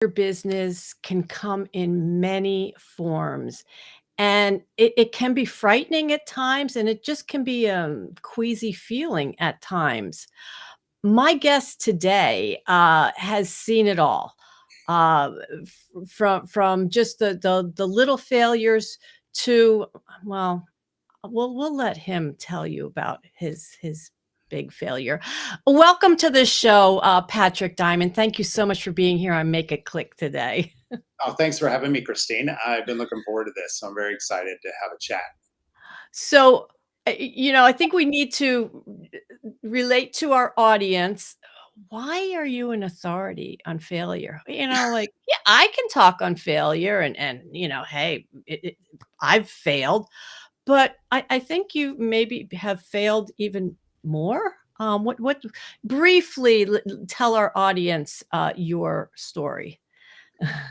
your business can come in many forms, and it can be frightening at times, and it just can be a queasy feeling at times. My guest today, has seen it all, from just the little failures to well, we'll let him tell you about his big failure. Welcome to the show, Patrick Diamond. Thank you so much for being here on Make It Click today. Oh, thanks for having me, Christine. I've been looking forward to this, so I'm very excited to have a chat. So, I think we need to relate to our audience. Why are you an authority on failure? Like, yeah, I can talk on failure and hey, I've failed, but I think you maybe have failed even more. What briefly tell our audience your story.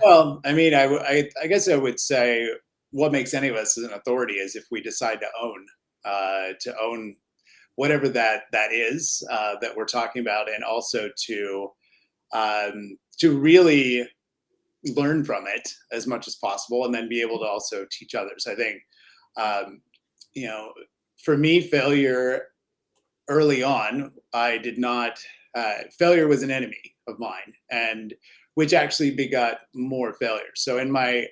Well, I mean, I guess I would say what makes any of us as an authority is if we decide to own whatever that is that we're talking about, and also to really learn from it as much as possible, and then be able to also teach others. I think, um, you know, for me, failure early on, I did not. Failure was an enemy of mine, and which actually begot more failure. So in my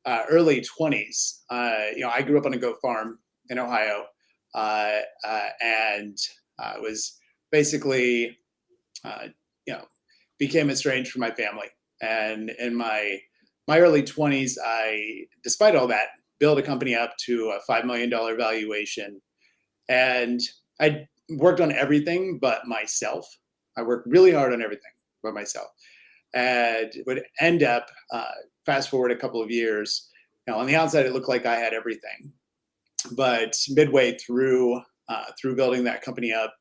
early 20s, I grew up on a goat farm in Ohio, and was basically, uh, you know, became estranged from my family. And in my early 20s, despite all that, built a company up to a $5 million valuation, and I worked on everything but myself. I worked really hard on everything but myself, and would end up, fast forward a couple of years. On the outside, it looked like I had everything, but midway through building that company up,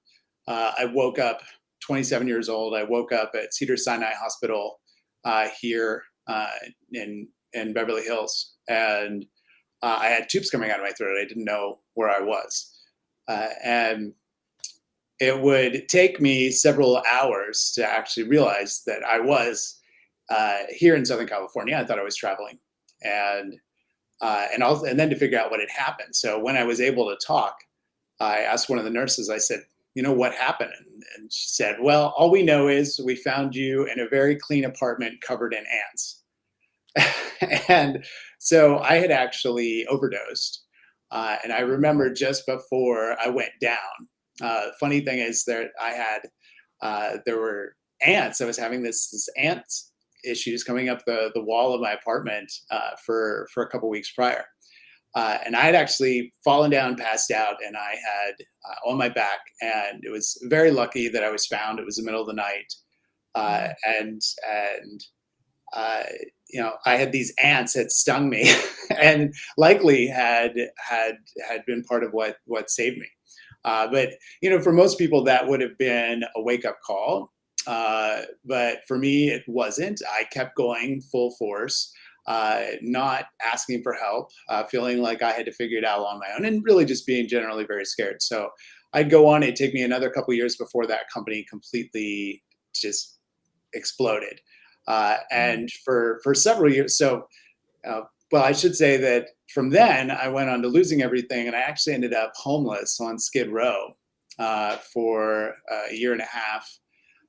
I woke up 27 years old. I woke up at Cedars-Sinai Hospital here in Beverly Hills, and I had tubes coming out of my throat. I didn't know where I was, and it would take me several hours to actually realize that I was here in Southern California. I thought I was traveling, and and then to figure out what had happened. So when I was able to talk, I asked one of the nurses. I said, what happened?" And she said, "Well, all we know is we found you in a very clean apartment covered in ants." And so I had actually overdosed. And I remember just before I went down, funny thing is that there were ants. I was having this ant issues coming up the wall of my apartment for a couple weeks prior. And I had actually fallen down, passed out, and I had on my back. And it was very lucky that I was found. It was the middle of the night, and I had these ants that stung me, and likely had been part of what saved me. But for most people, that would have been a wake up call. But for me, it wasn't. I kept going full force, not asking for help, feeling like I had to figure it out on my own, and really just being generally very scared. So I'd go on. It'd take me another couple years before that company completely just exploded. And for several years. So, well, I should say that from then I went on to losing everything, and I actually ended up homeless on Skid Row for a year and a half,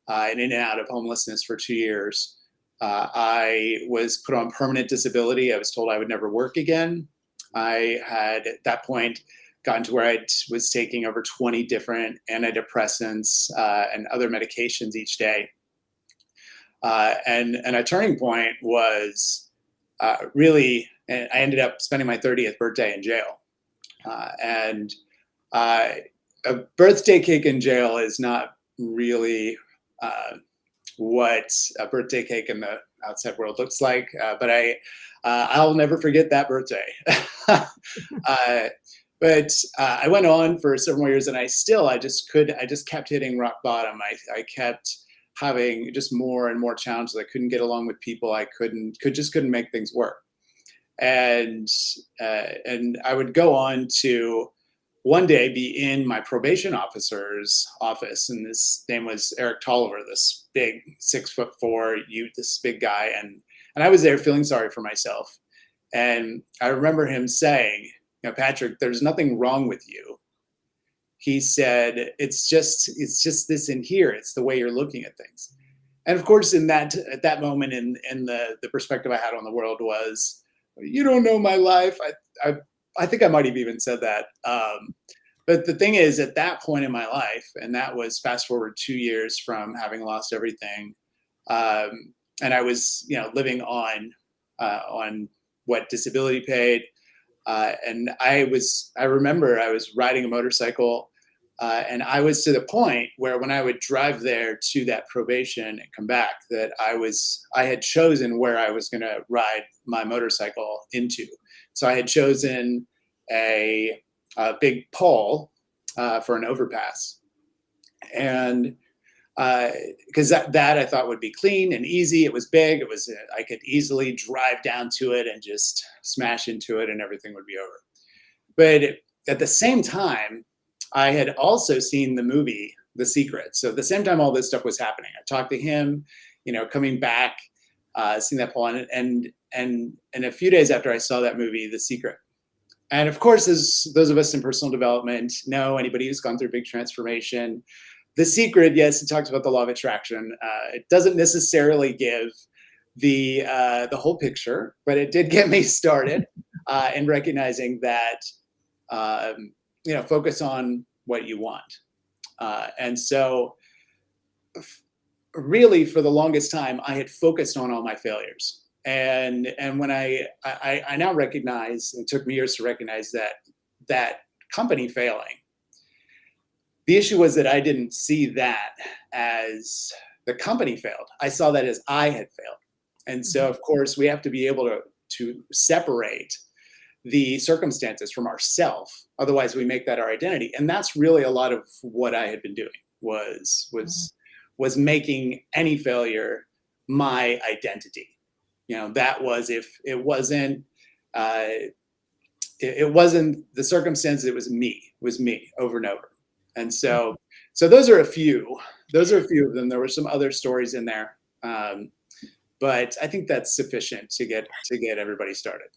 and in and out of homelessness for 2 years. I was put on permanent disability. I was told I would never work again. I had at that point gotten to where I was taking over 20 different antidepressants and other medications each day. And a turning point was really, and I ended up spending my 30th birthday in jail. And a birthday cake in jail is not really what a birthday cake in the outside world looks like. But I'll never forget that birthday. But I went on for several more years, and I just kept hitting rock bottom. I kept having just more and more challenges. I couldn't get along with people. I just couldn't make things work. And I would go on to one day be in my probation officer's office, and his name was Eric Tolliver, this big 6'4" youth, this big guy, And I was there feeling sorry for myself. And I remember him saying, Patrick, there's nothing wrong with you. He said, it's just this in here. It's the way you're looking at things. And of course, at that moment, in the perspective I had on the world was, you don't know my life. I think I might have even said that. But the thing is, at that point in my life, and that was fast forward 2 years from having lost everything, and I was, living on what disability paid, and I remember I was riding a motorcycle, and I was to the point where when I would drive there to that probation and come back, that I had chosen where I was going to ride my motorcycle into. So I had chosen a big pole for an overpass, and because that I thought would be clean and easy. It was big. I could easily drive down to it and just smash into it, and everything would be over. But at the same time, I had also seen the movie The Secret. So at the same time all this stuff was happening, I talked to him, coming back, seeing that pole, and a few days after I saw that movie, The Secret. And of course, as those of us in personal development know, anybody who's gone through big transformation, The Secret, yes, it talks about the law of attraction. It doesn't necessarily give the whole picture, but it did get me started in recognizing that, focus on what you want. And so really for the longest time, I had focused on all my failures. And when I now recognize, it took me years to recognize that company failing, the issue was that I didn't see that as the company failed. I saw that as I had failed. And so, of course, we have to be able to separate the circumstances from ourself. Otherwise, we make that our identity. And that's really a lot of what I had been doing was making any failure my identity. That was, if it wasn't the circumstances, it was me over and over. And so those are a few of them. There were some other stories in there. But I think that's sufficient to get everybody started.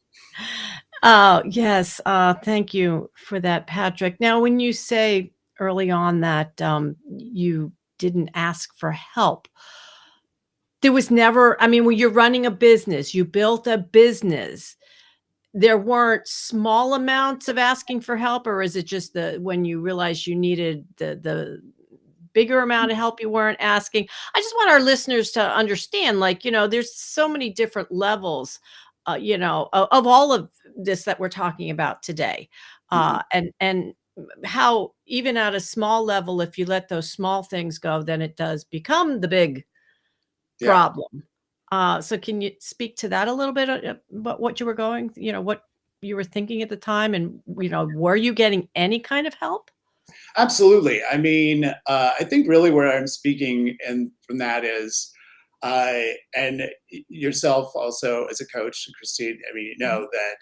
Oh, yes. Thank you for that, Patrick. Now, when you say early on that you didn't ask for help, there was never, I mean, when you're running a business, you built a business, there weren't small amounts of asking for help, or is it just when you realized you needed the bigger amount of help you weren't asking? I just want our listeners to understand, like, there's so many different levels, of all of this that we're talking about today. Mhm. And how even at a small level, if you let those small things go, then it does become the big Yeah. problem. So can you speak to that a little bit, about what you were what you were thinking at the time, and, were you getting any kind of help? Absolutely. I mean, I think really where I'm speaking and from that is, and yourself also as a coach, Christine. I mean, Mhm. that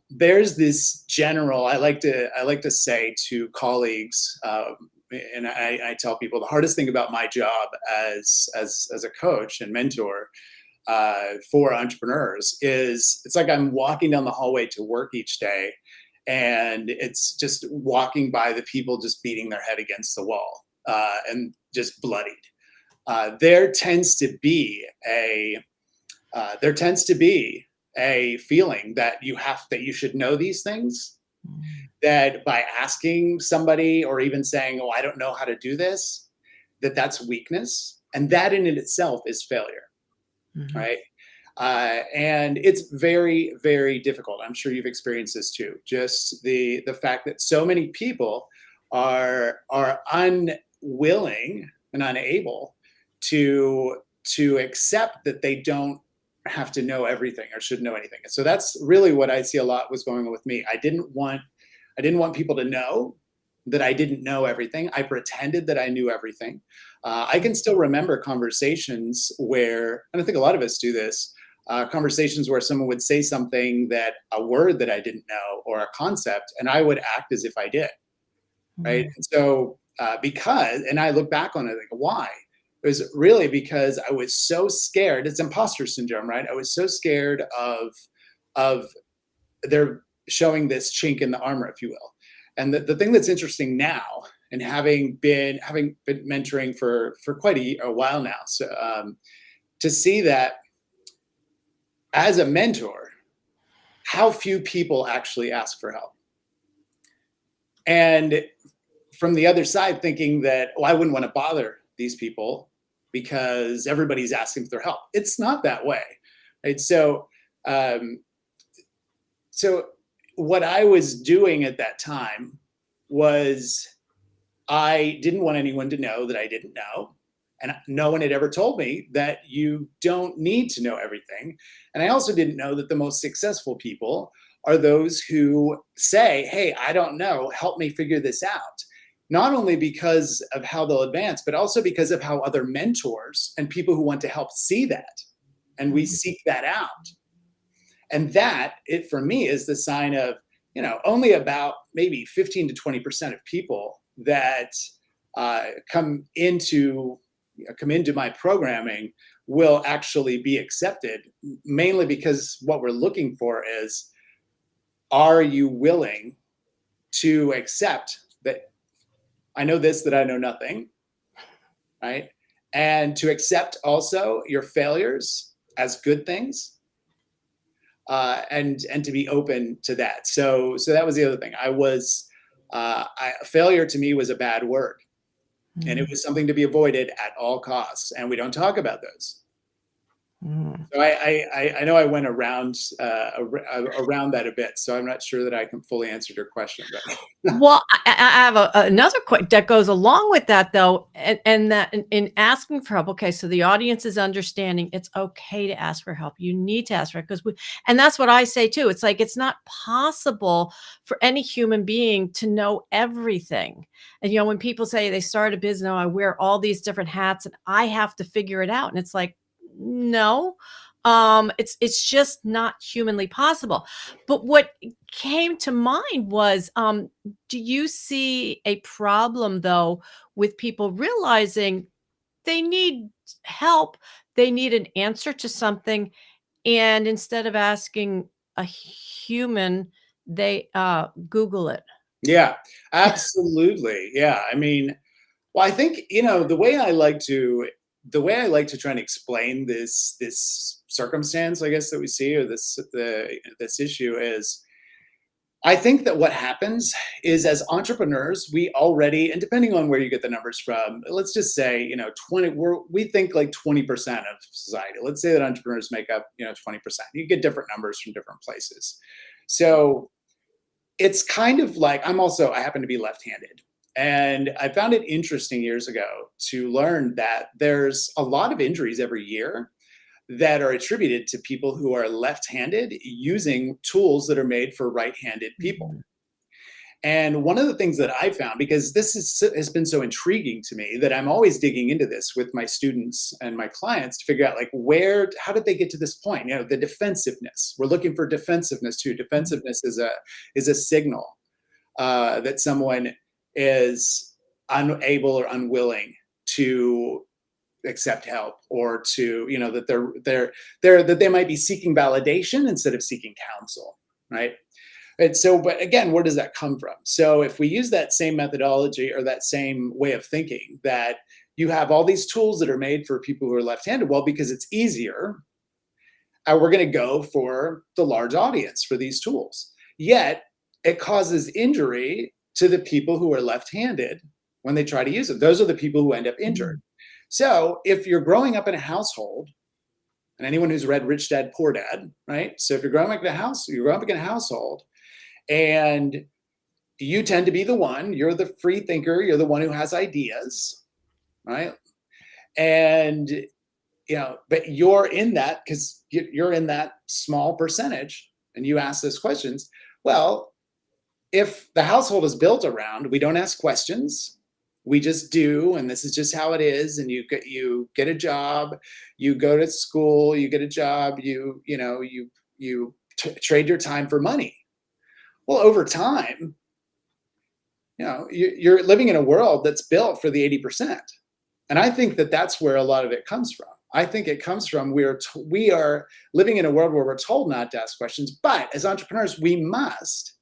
there's this general. I like to say to colleagues, and I tell people the hardest thing about my job as a coach and mentor for entrepreneurs is it's like I'm walking down the hallway to work each day, and it's just walking by the people just beating their head against the wall, and just bloodied. There tends to be a feeling that you should know these things, Mm. that by asking somebody or even saying, oh, I don't know how to do this, that's weakness, and that in itself is failure, Mhm. right? And it's very, very difficult. I'm sure you've experienced this too. Just the fact that so many people are unwilling and unable to accept that they don't have to know everything or should know anything. So that's really what I see a lot was going on with me. I didn't want people to know that I didn't know everything. I pretended that I knew everything. I can still remember conversations where, and I think a lot of us do this, conversations where someone would say something, that a word that I didn't know or a concept, and I would act as if I did, right? Mm. And so, and I look back on it like, why? It was really because I was so scared. It's imposter syndrome, right? I was so scared of their showing this chink in the armor, if you will. And the thing that's interesting now, and having been mentoring for quite a while now, so to see that as a mentor, how few people actually ask for help. And from the other side, thinking that, oh, I wouldn't want to bother these people because everybody's asking for their help. It's not that way, right? Um, so what I was doing at that time was I didn't want anyone to know that I didn't know. And no one had ever told me that you don't need to know everything. And I also didn't know that the most successful people are those who say, hey, I don't know, help me figure this out. Not only because of how they'll advance, but also because of how other mentors and people who want to help see that. And we Mhm. seek that out. And that, it for me, is the sign of, only about maybe 15 to 20% of people that uh, come into come into my programming will actually be accepted, mainly because what we're looking for is, are you willing to accept that I know this, that I know nothing, right? And to accept also your failures as good things, and to be open to that. So that was the other thing. Failure to me was a bad word, and it Mm, was something to be avoided at all costs. And we don't talk about those. mm. So I know I went around that a bit. So I'm not sure that I can fully answer your question, but Well, I have another that goes along with that though, and that in asking for help. Okay, so the audience is understanding it's okay to ask for help. You need to ask for it because and that's what I say too. It's like it's not possible for any human being to know everything. And when people say they start a business, "Oh, I wear all these different hats and I have to figure it out," and it's like, no, it's just not humanly possible. But what came to mind was, do you see a problem though with people realizing they need help, they need an answer to something, and instead of asking a human, they Google it? yeah, absolutely. Yeah. I mean, well, I think, the way I like to try and explain this circumstance, I guess, that we see, or this issue is, I think that what happens is, as entrepreneurs, we already, and depending on where you get the numbers from, let's just say, we think like 20% of society. Let's say that entrepreneurs make up, 20%. You get different numbers from different places. So it's kind of like, I happen to be left-handed. And I found it interesting years ago to learn that there's a lot of injuries every year that are attributed to people who are left-handed using tools that are made for right-handed people. Mhm. And one of the things that I found, because has been so intriguing to me, that I'm always digging into this with my students and my clients to figure out, like, how did they get to this point? The defensiveness. We're looking for defensiveness too. Defensiveness is a signal that someone is unable or unwilling to accept help, or to, that that they might be seeking validation instead of seeking counsel, right? And so, but again, where does that come from? So if we use that same methodology, or that same way of thinking, that you have all these tools that are made for people who are left-handed, well, because it's easier, we're going to go for the large audience for these tools. Yet it causes injury to the people who are left-handed when they try to use it. Those are the people who end up injured. Mm. So if you're growing up in a household, and anyone who's read Rich Dad Poor Dad, right? So if you're growing up in a household, and you tend to be the one, you're the free thinker, you're the one who has ideas, right? And but you're in that because you're in that small percentage, and you ask those questions. Well, if the household is built around, we don't ask questions, we just do, and this is just how it is, and you get a job, you go to school, you get a job, you trade your time for money. Well, over time, you're living in a world that's built for the 80%. And I think that that's where a lot of it comes from. I think it comes from we are living in a world where we're told not to ask questions, but as entrepreneurs, we must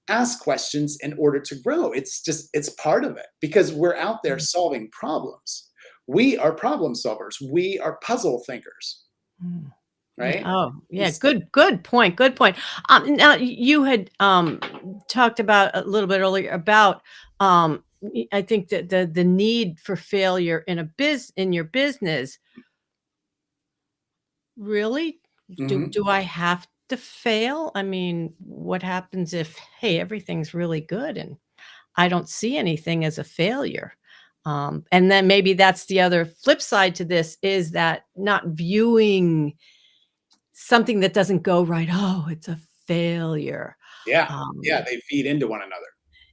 ask questions in order to grow. It's part of it because we're out there solving problems. We are problem solvers. We are puzzle thinkers, Mm. Yeah, right? oh, yeah, It's- good point, good point. Now you had, talked about a little bit earlier about, I think that the need for failure in your business. Really? Mhm. Do I have to fail? I mean, what happens if, hey, everything's really good and I don't see anything as a failure? And then maybe that's the other flip side to this is that not viewing something that doesn't go right. Oh, it's a failure. Yeah, yeah, Um, they feed into one another.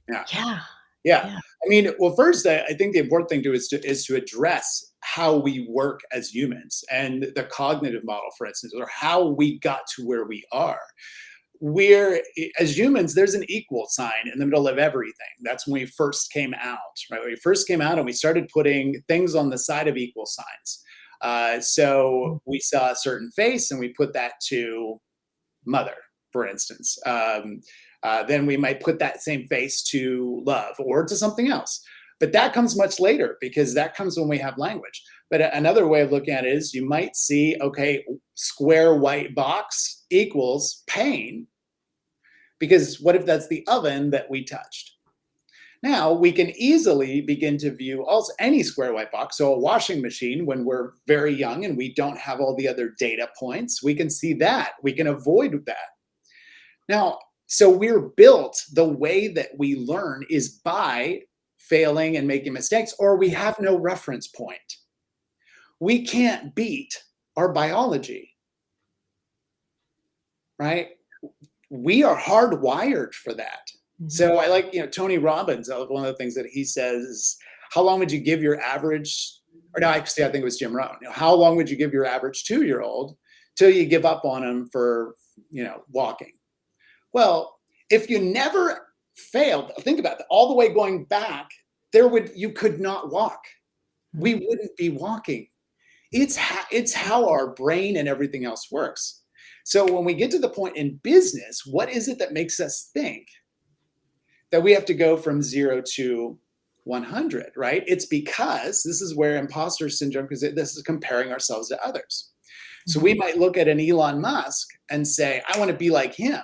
Yeah. yeah, Yeah. yeah. I mean, well, first, I think the important thing to is to address how we work as humans and the cognitive model, for instance, or how we got to where we are. As humans, there's an equal sign in the middle of everything. That's when we first came out, right? When we first came out and we started putting things on the side of equal signs. So Mm, we saw a certain face and we put that to mother, for instance. Then we might put that same face to love or to something else. But that comes much later because that comes when we have language. But another way of looking at it is you might see, okay, square white box equals pain, because what if that's the oven that we touched? Now we can easily begin to view also any square white box. So a washing machine, when we're very young and we don't have all the other data points, we can see that. We can avoid that. Now, so we're built, the way that we learn is by failing and making mistakes, or we have no reference point. We can't beat our biology, right? We are hardwired for that. mhm. So I like, Tony Robbins, one of the things that he says is, how long would you give your average, or no, actually, I think it was Jim Rohn, how long would you give your average 2-year old till you give up on him for, walking? Well, if you never failed, think about that, all the way going back, you could not walk. Mm. We wouldn't be walking. It's how our brain and everything else works. So when we get to the point in business, what is it that makes us think that we have to go from 0 to 100, right? It's because this is where imposter syndrome, because this is comparing ourselves to others. So we Mhm. might look at an Elon Musk and say, I want to be like him.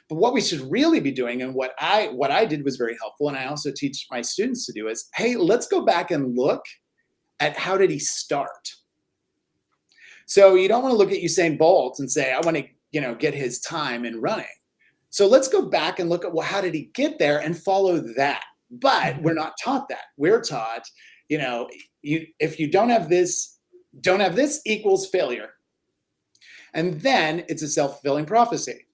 But what we should really be doing, and what I did was very helpful, and I also teach my students to do is, hey, let's go back and look at how did he start. So you don't want to look at Usain Bolt and say, I want to, get his time in running. So let's go back and look at, well, how did he get there and follow that? But Mhm. we're not taught that. We're taught, you know, if you don't have this equals failure. And then it's a self-fulfilling prophecy.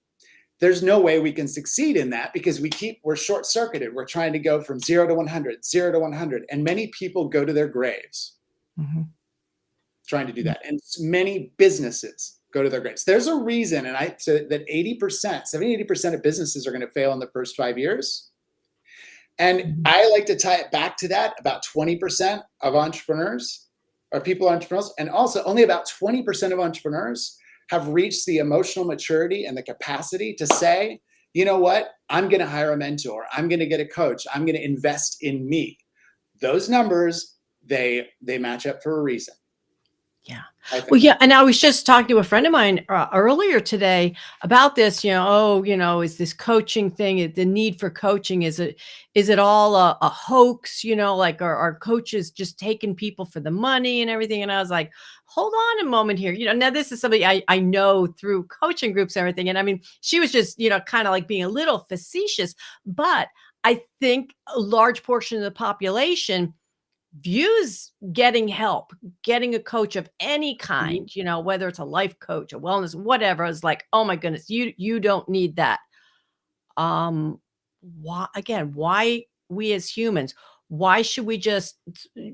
There's no way we can succeed in that because we're short circuited. We're trying to go from 0 to 100, 0 to 100. And many people go to their graves Mhm. trying to do that. And many businesses go to their graves. There's a reason, and I said that 80%, 70, 80% of businesses are going to fail in the first 5 years. And Mhm. I like to tie it back to that. About 20% of entrepreneurs are people entrepreneurs. And also only about 20% of entrepreneurs have reached the emotional maturity and the capacity to say, you know what? I'm going to hire a mentor. I'm going to get a coach. I'm going to invest in me. Those numbers, they match up for a reason, Yeah. I Well, think. yeah, and I was just talking to a friend of mine, earlier today about this, oh, is this coaching thing, the need for coaching, is it all a hoax, like are coaches just taking people for the money and everything? And I was like, hold on a moment here. Now this is somebody I know through coaching groups and everything. And I mean, she was just, kind of like being a little facetious, but I think a large portion of the population views getting help, getting a coach of any Mhm. kind, whether it's a life coach, a wellness, whatever, is like, oh my goodness, you don't need that. Um, why we as humans, why should we just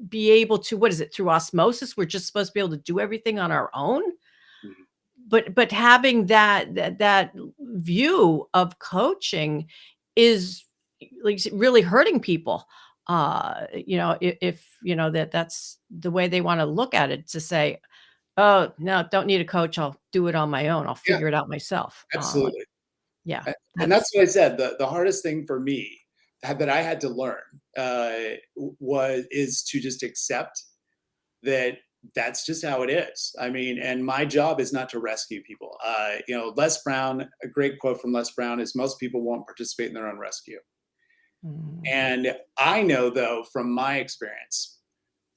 be able to, what is it, through osmosis? We're just supposed to be able to do everything on our own. Mhm. But having that view of coaching is like really hurting people. if that's the way they want to look at it, to say, oh no, don't need a coach, I'll do it on my own, I'll Yeah, figure it out myself. Like, absolutely. yeah, And that's that's what I said. The hardest thing for me that I had to learn is to just accept that that's just how it is. I mean, and my job is not to rescue people. Les Brown, a great quote from Les Brown is, most people won't participate in their own rescue. mm, And I know, though, from my experience,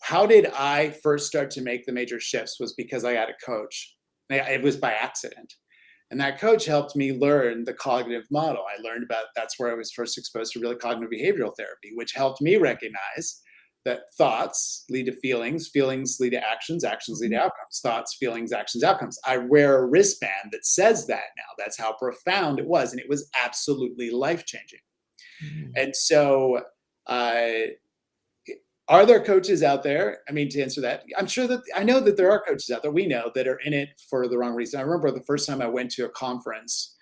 how did I first start to make the major shifts was because I had a coach. It was by accident. And that coach helped me learn the cognitive model. I learned about, that's where I was first exposed to really cognitive behavioral therapy, which helped me recognize that thoughts lead to feelings, feelings lead to actions, actions lead to mhm, outcomes, thoughts, feelings, actions, outcomes. I wear a wristband that says that now. That's how profound it was. And it was absolutely life changing. mm, And so, uh, are there coaches out there? I mean, to answer that, I'm sure that I know that there are coaches out there, we know, that are in it for the wrong reason. I remember the first time I went to a conference,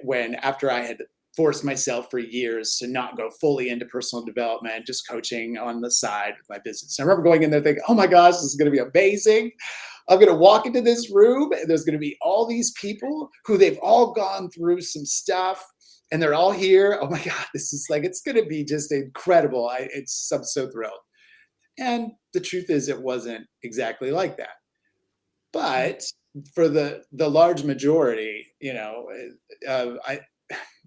when after I had forced myself for years to not go fully into personal development, just coaching on the side with my business. I remember going in there thinking, oh my gosh, this is going to be amazing. I'm going to walk into this room and there's going to be all these people who they've all gone through some stuff and they're all here. Oh my God, this is like, it's going to be just incredible. I'm so thrilled. And the truth is, it wasn't exactly like that. mm, But for the large majority, I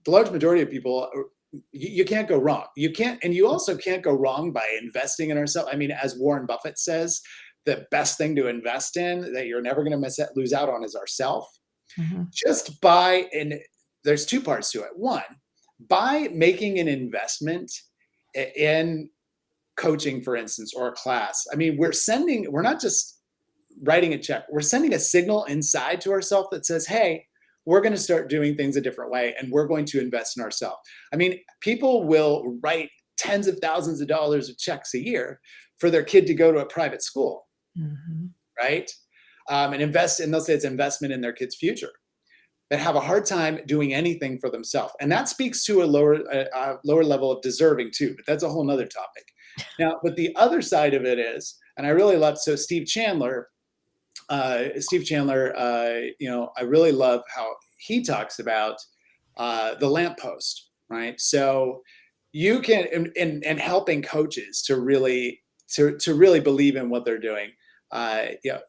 the large majority of people, you can't go wrong. You can't, and you also can't go wrong by investing in ourselves. I mean, as Warren Buffett says, the best thing to invest in that you're never going to lose out on is ourself. mhm, Just by, and there's two parts to it. One, by making an investment in coaching, for instance, or a class. I mean, we're not just writing a check, we're sending a signal inside to ourselves that says, hey, we're going to start doing things a different way and we're going to invest in ourselves. I mean, people will write tens of thousands of dollars of checks a year for their kid to go to a private school, mhm, right? And invest, and they'll say it's investment in their kid's future, that have a hard time doing anything for themselves. And that speaks to a lower level of deserving too, but that's a whole nother topic. Now, but the other side of it is, and I really love, so Steve Chandler, I really love how he talks about the lamppost, right? So you can, and helping coaches to really, to really believe in what they're doing.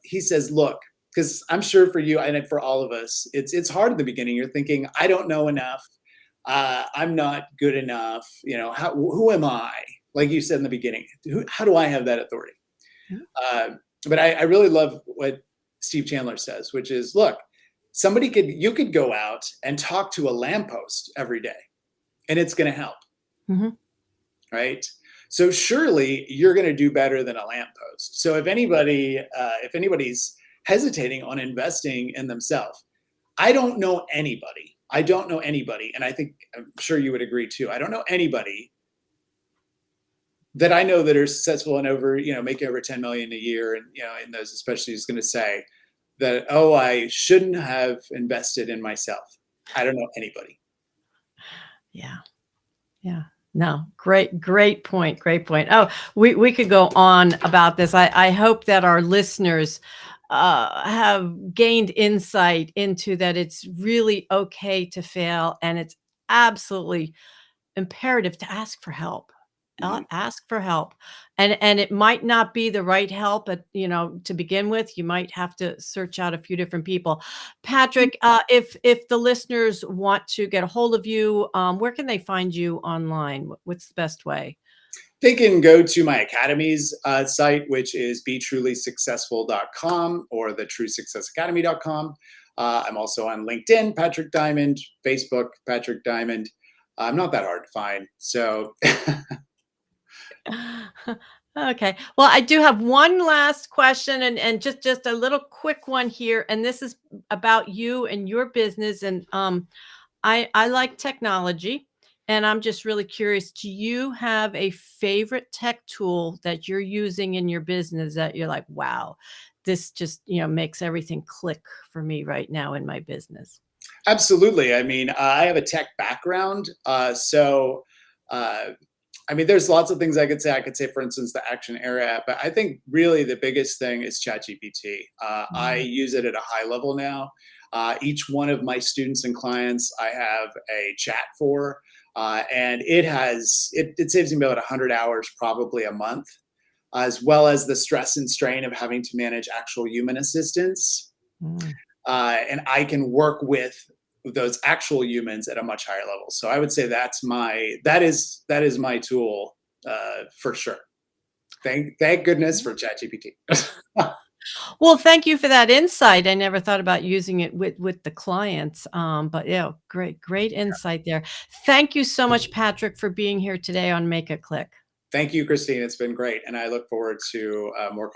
He says, look, because I'm sure for you and for all of us, it's hard in the beginning. You're thinking, I don't know enough. I'm not good enough. Who am I? Like you said in the beginning, how do I have that authority? mm, Uh, but I really love what Steve Chandler says, which is, look, you could go out and talk to a lamppost every day and it's going to help, mhm, right? So surely you're going to do better than a lamppost. So if anybody's hesitating on investing in themselves, I don't know anybody, and I'm sure you would agree too. I don't know anybody that I know that are successful and making over 10 million a year, and in those especially, is going to say that, oh, I shouldn't have invested in myself. I don't know anybody. yeah. Yeah. No, great point, great point. Oh, we could go on about this. I hope that our listeners, have gained insight into that it's really okay to fail, and it's absolutely imperative to ask for help. Mhm. Ask for help, and it might not be the right help, to begin with. You might have to search out a few different people. Patrick, if the listeners want to get a hold of you, where can they find you online? What's the best way? They can go to my academy's site, which is betrulysuccessful.com, or the truesuccessacademy.com. I'm also on LinkedIn, Patrick Diamond, Facebook, Patrick Diamond. I'm not that hard to find. So Okay. Well, I do have one last question, and just a little quick one here, and this is about you and your business. And I like technology, and I'm just really curious. Do you have a favorite tech tool that you're using in your business that you're like, wow, this just makes everything click for me right now in my business? absolutely. I mean, I have a tech background. So uh, I mean, there's lots of things I could say. I could say, for instance, the Action Era app, but I think really the biggest thing is ChatGPT. I Mm, use it at a high level now. Each one of my students and clients, I have a chat for, and it saves me about 100 hours probably a month, as well as the stress and strain of having to manage actual human assistants. mm. And I can work with those actual humans at a much higher level. So I would say that is my tool for sure. Thank goodness for ChatGPT. Well, thank you for that insight. I never thought about using it with the clients, but yeah, great insight there. Thank you so much, Patrick, for being here today on Make It Click. Thank you, Christine. It's been great, and I look forward to more